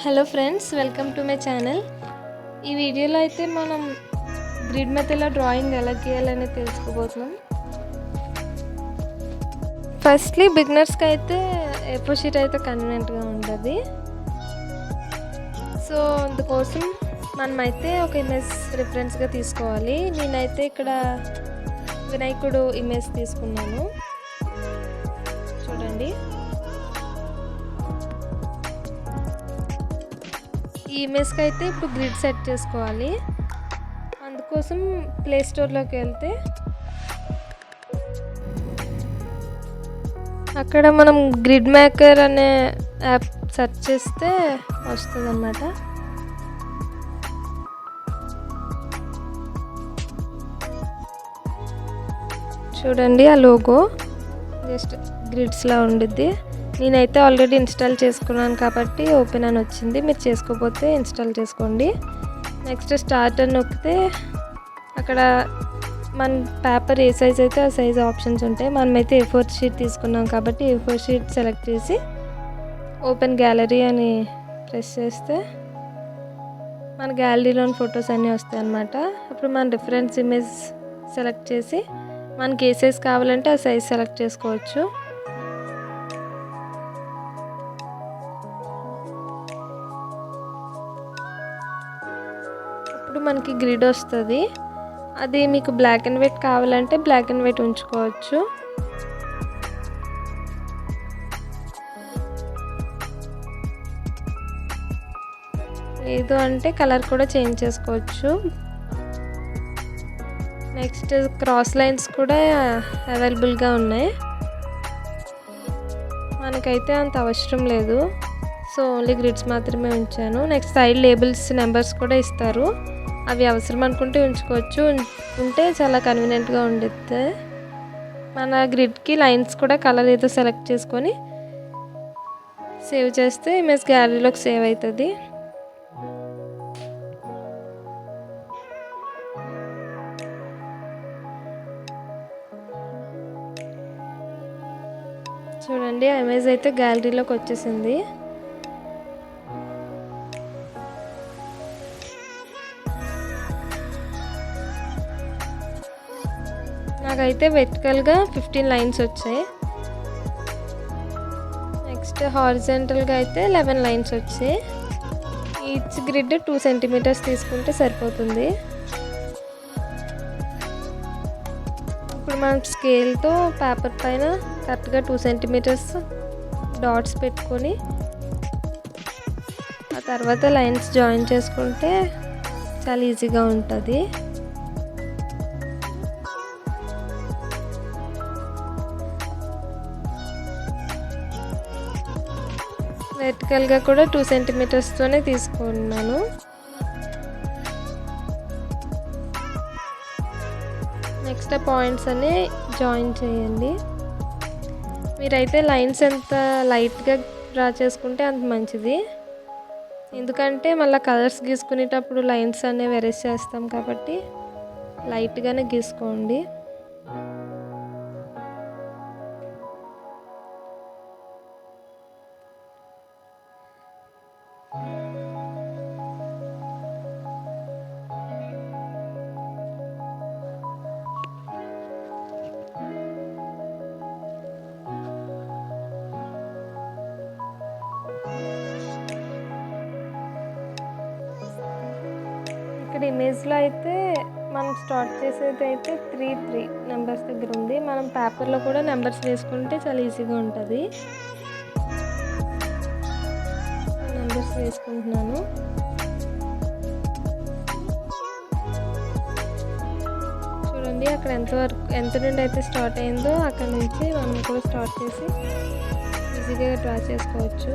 Hello friends, welcome to my channel. ఈ వీడియోలో అయితే మనం గ్రిడ్ మెథడ్లో డ్రాయింగ్ ఎలా గీయాలని తెలుసుకోబోతున్నాం. ఫస్ట్లీ బిగినర్స్కి అయితే A4 షీట్ అయితే కన్వీనియంట్గా ఉంటుంది. సో అందుకోసం మనమైతే ఒక ఇమేజ్ రిఫరెన్స్గా తీసుకోవాలి. నేనైతే ఇక్కడ వినాయకుడు ఇమేజ్ తీసుకున్నాను, చూడండి. ఈ ఇమేజ్కి అయితే ఇప్పుడు గ్రిడ్ సెట్ చేసుకోవాలి. అందుకోసం ప్లే స్టోర్లోకి వెళ్తే అక్కడ మనం గ్రిడ్ మేకర్ అనే యాప్ సెర్చ్ చేస్తే వస్తుంది అన్నమాట. చూడండి, ఆ లోగో జస్ట్ గ్రిడ్స్లా ఉండిద్ది. నేనైతే ఆల్రెడీ ఇన్స్టాల్ చేసుకున్నాను కాబట్టి ఓపెన్ అని వచ్చింది. మీరు చేసుకోకపోతే ఇన్స్టాల్ చేసుకోండి. నెక్స్ట్ స్టార్ట్ అని నొక్కితే అక్కడ మన పేపర్ ఏ సైజ్ అయితే ఆ సైజ్ ఆప్షన్స్ ఉంటాయి. మనమైతే A4 షీట్ తీసుకున్నాం కాబట్టి A4 షీట్ సెలెక్ట్ చేసి ఓపెన్ గ్యాలరీ అని ప్రెస్ చేస్తే మన గ్యాలరీలోని ఫొటోస్ అన్నీ వస్తాయి అన్నమాట. అప్పుడు మన రిఫరెన్స్ ఇమేజ్ సెలెక్ట్ చేసి మనకి ఏ సైజ్ కావాలంటే ఆ సైజ్ సెలెక్ట్ చేసుకోవచ్చు. ఇప్పుడు మనకి గ్రిడ్ వస్తుంది. అది మీకు బ్లాక్ అండ్ వైట్ కావాలంటే బ్లాక్ అండ్ వైట్ ఉంచుకోవచ్చు. లేదు అంటే కలర్ కూడా చేంజ్ చేసుకోవచ్చు. నెక్స్ట్ క్రాస్ లైన్స్ కూడా అవైలబుల్గా ఉన్నాయి. మనకైతే అంత అవసరం లేదు, సో ఓన్లీ గ్రిడ్స్ మాత్రమే ఉంచాను. నెక్స్ట్ సైడ్ లేబుల్స్ నెంబర్స్ కూడా ఇస్తారు. అవి అవసరం అనుకుంటే ఉంచుకోవచ్చు, ఉంటే చాలా కన్వీనియంట్గా ఉండిద్ది. మన గ్రిడ్కి లైన్స్ కూడా కలర్ ఏదో సెలెక్ట్ చేసుకొని సేవ్ చేస్తే ఇమేజ్ గ్యాలరీలోకి సేవ్ అవుతుంది. చూడండి, ఆ ఇమేజ్ అయితే గ్యాలరీలోకి వచ్చేసింది. నాకైతే వెర్టికల్గా 15 లైన్స్ వచ్చాయి. నెక్స్ట్ హారిజంటల్గా అయితే 11 లైన్స్ వచ్చాయి. ఈచ్ గ్రిడ్ 2 సెంటీమీటర్స్ తీసుకుంటే సరిపోతుంది. ఇప్పుడు మనం స్కేల్తో పేపర్ పైన కరెక్ట్గా 2 సెంటీమీటర్స్ డాట్స్ పెట్టుకొని ఆ తర్వాత లైన్స్ జాయిన్ చేసుకుంటే చాలా ఈజీగా ఉంటుంది. వెర్టికల్గా కూడా 2 సెంటీమీటర్స్తోనే తీసుకున్నాను. నెక్స్ట్ ఆ పాయింట్స్ అన్ని జాయిన్ చేయండి. మీరైతే లైన్స్ ఎంత లైట్గా డ్రా చేసుకుంటే అంత మంచిది. ఎందుకంటే మళ్ళీ కలర్స్ గీసుకునేటప్పుడు లైన్స్ అనేవి ఎరేజ్ చేస్తాం కాబట్టి లైట్గానే గీసుకోండి. ఇక్కడ ఇమేజ్లో అయితే మనం స్టార్ట్ చేసేది అయితే 3 నెంబర్స్ దగ్గర ఉంది. మనం పేపర్లో కూడా నెంబర్స్ వేసుకుంటే చాలా ఈజీగా ఉంటుంది. నెంబర్స్ వేసుకుంటున్నాను. చూడండి, అక్కడ ఎంత నుండి అయితే స్టార్ట్ అయిందో అక్కడ నుంచి మనం కూడా స్టార్ట్ చేసి ఈజీగా డ్రా చేసుకోవచ్చు.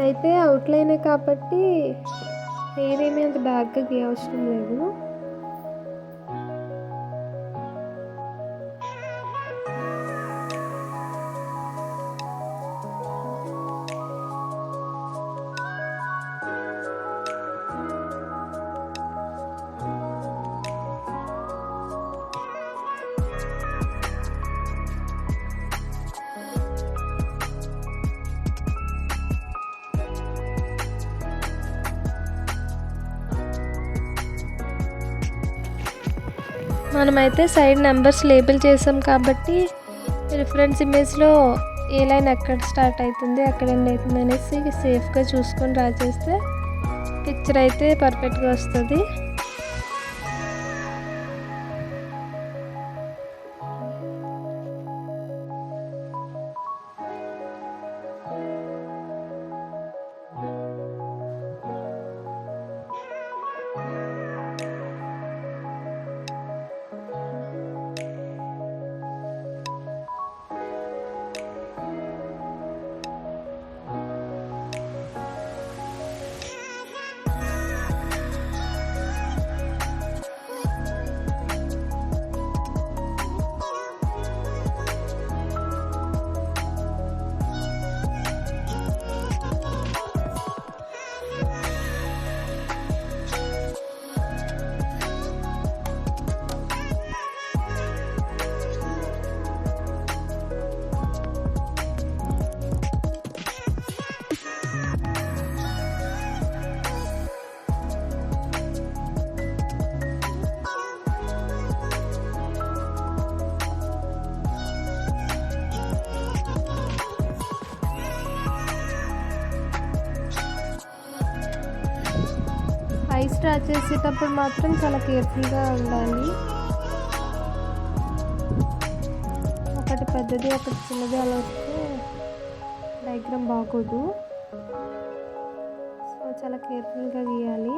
ఇదైతే అవుట్లైనే కాబట్టి హెయిర్ ఏమీ అంత డార్క్గా గీయవసరం లేదు. మనమైతే సైడ్ నెంబర్స్ లేబుల్ చేసాం కాబట్టి రిఫరెన్స్ ఇమేజ్లో ఏ లైన్ ఎక్కడ స్టార్ట్ అవుతుంది ఎక్కడ ఎండ్ అవుతుంది అనేసి సేఫ్గా చూసుకొని డ్రా చేస్తే పిక్చర్ అయితే పర్ఫెక్ట్గా వస్తుంది. ఐస్ డ్రా చేసేటప్పుడు మాత్రం చాలా కేర్ఫుల్గా ఉండాలి. ఒకటి పెద్దది ఒకటి చిన్నది అలా వస్తే డయాగ్రామ్ బాగోదు. సో చాలా కేర్ఫుల్గా గీయాలి.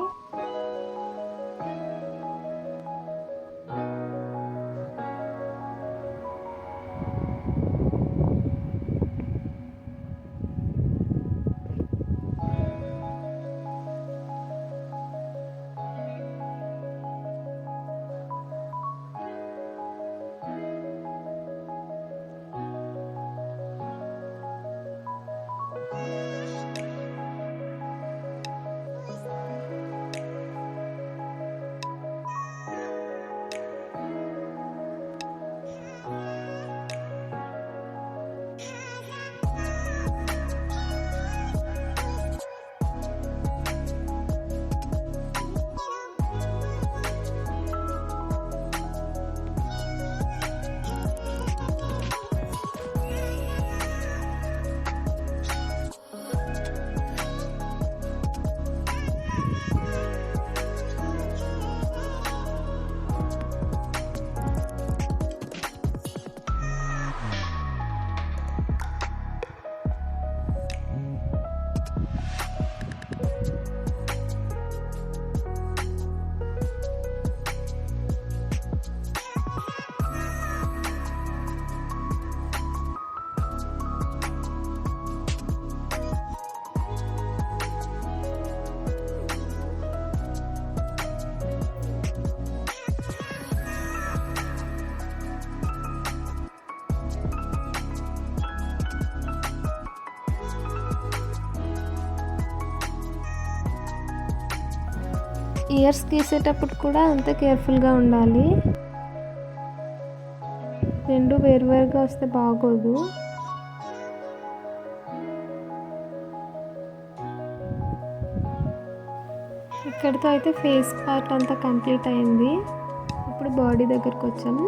ఇయర్స్ గీసేటప్పుడు కూడా అంతే కేర్ఫుల్గా ఉండాలి. రెండు వేరువేరుగా వస్తే బాగోదు. ఇక్కడితో అయితే ఫేస్ పార్ట్ అంతా కంప్లీట్ అయింది. ఇప్పుడు బాడీ దగ్గరకు వచ్చాము.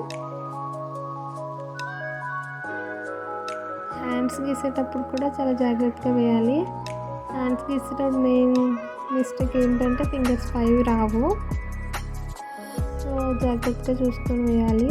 హ్యాండ్స్ గీసేటప్పుడు కూడా చాలా జాగ్రత్తగా వేయాలి. హ్యాండ్స్ గీసేటప్పుడు మెయిన్ మిస్టేక్ ఏంటంటే ఫింగర్స్ 5 రావు. సో జాగ్రత్తగా చూసుకొని వేయాలి.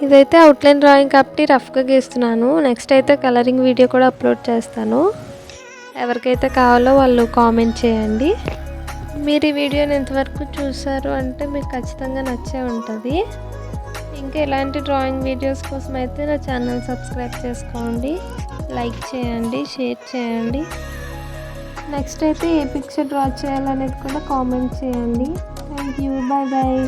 ఇదైతే అవుట్లైన్ డ్రాయింగ్ కాబట్టి రఫ్గా గీస్తున్నాను. నెక్స్ట్ అయితే కలరింగ్ వీడియో కూడా అప్లోడ్ చేస్తాను. ఎవరికైతే కావాలో వాళ్ళు కామెంట్ చేయండి. మీరు ఈ వీడియోని ఎంతవరకు చూసారు అంటే మీకు ఖచ్చితంగా నచ్చే ఉంటుంది. ఇంకా ఇలాంటి డ్రాయింగ్ వీడియోస్ కోసం అయితే నా ఛానల్ సబ్స్క్రైబ్ చేసుకోండి, లైక్ చేయండి, షేర్ చేయండి. నెక్స్ట్ అయితే ఏ పిక్చర్ డ్రా చేయాలనేది కూడా కామెంట్ చేయండి. Thank you, bye bye.